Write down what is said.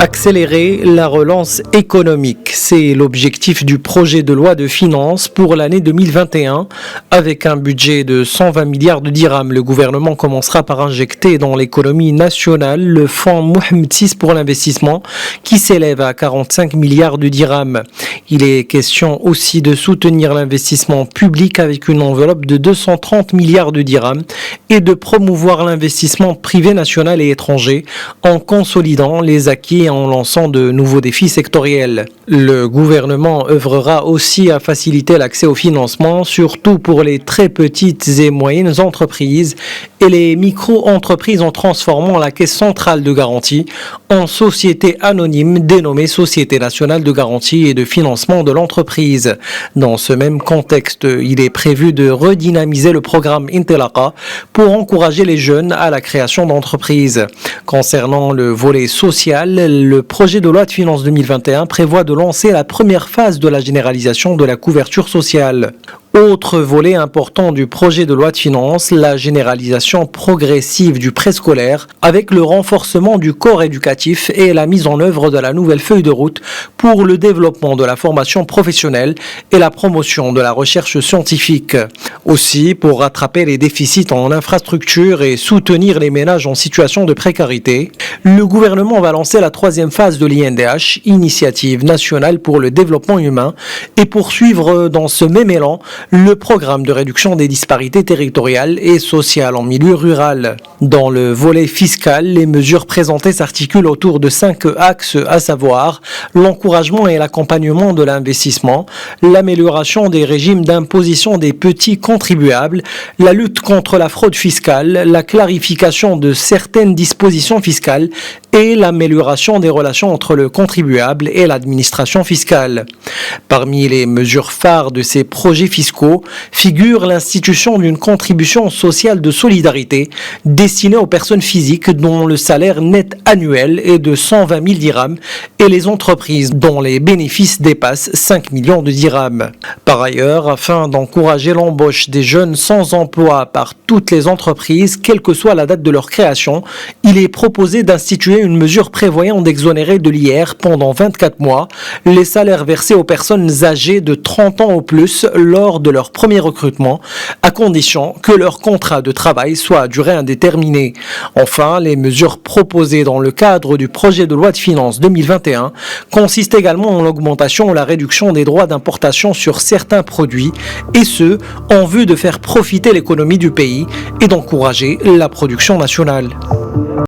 Accélérer la relance économique, c'est l'objectif du projet de loi de finances pour l'année 2021. Avec un budget de 120 milliards de dirhams, le gouvernement commencera par injecter dans l'économie nationale le fonds Mohamed VI pour l'investissement qui s'élève à 45 milliards de dirhams. Il est question aussi de soutenir l'investissement public avec une enveloppe de 230 milliards de dirhams et de promouvoir l'investissement privé national et étranger en consolidant les acquis et en lançant de nouveaux défis sectoriels. Le gouvernement œuvrera aussi à faciliter l'accès au financement, surtout pour les très petites et moyennes entreprises et les micro-entreprises en transformant la Caisse centrale de garantie en société anonyme dénommée Société nationale de garantie et de financement de l'entreprise. Dans ce même contexte, il est prévu de redynamiser le programme Intelaqa pour encourager les jeunes à la création d'entreprises. Concernant le volet social, le projet de loi de finances 2021 prévoit de lancer la première phase de la généralisation de la couverture sociale. Autre volet important du projet de loi de finances, la généralisation progressive du préscolaire avec le renforcement du corps éducatif et la mise en œuvre de la nouvelle feuille de route pour le développement de la formation professionnelle et la promotion de la recherche scientifique. Aussi, pour rattraper les déficits en infrastructure et soutenir les ménages en situation de précarité, le gouvernement va lancer la troisième phase de l'INDH, Initiative nationale pour le développement humain, et poursuivre dans ce même élan le programme de réduction des disparités territoriales et sociales en milieu rural. Dans le volet fiscal, les mesures présentées s'articulent autour de 5 axes, à savoir l'encouragement et l'accompagnement de l'investissement, l'amélioration des régimes d'imposition des petits contribuables, la lutte contre la fraude fiscale, la clarification de certaines dispositions fiscales et l'amélioration des relations entre le contribuable et l'administration fiscale. Parmi les mesures phares de ces projets fiscaux figure l'institution d'une contribution sociale de solidarité destinée aux personnes physiques dont le salaire net annuel est de 120 000 dirhams et les entreprises dont les bénéfices dépassent 5 millions de dirhams. Par ailleurs, afin d'encourager l'embauche des jeunes sans emploi par toutes les entreprises, quelle que soit la date de leur création, il est proposé d'instituer une mesure prévoyant d'exonérer de l'IR pendant 24 mois les salaires versés aux personnes âgées de 30 ans au plus lors de leur premier recrutement, à condition que leur contrat de travail soit à durée indéterminée. Enfin, les mesures proposées dans le cadre du projet de loi de finances 2021 consistent également en l'augmentation ou la réduction des droits d'importation sur certains produits, et ce, en vue de faire profiter l'économie du pays et d'encourager la production nationale.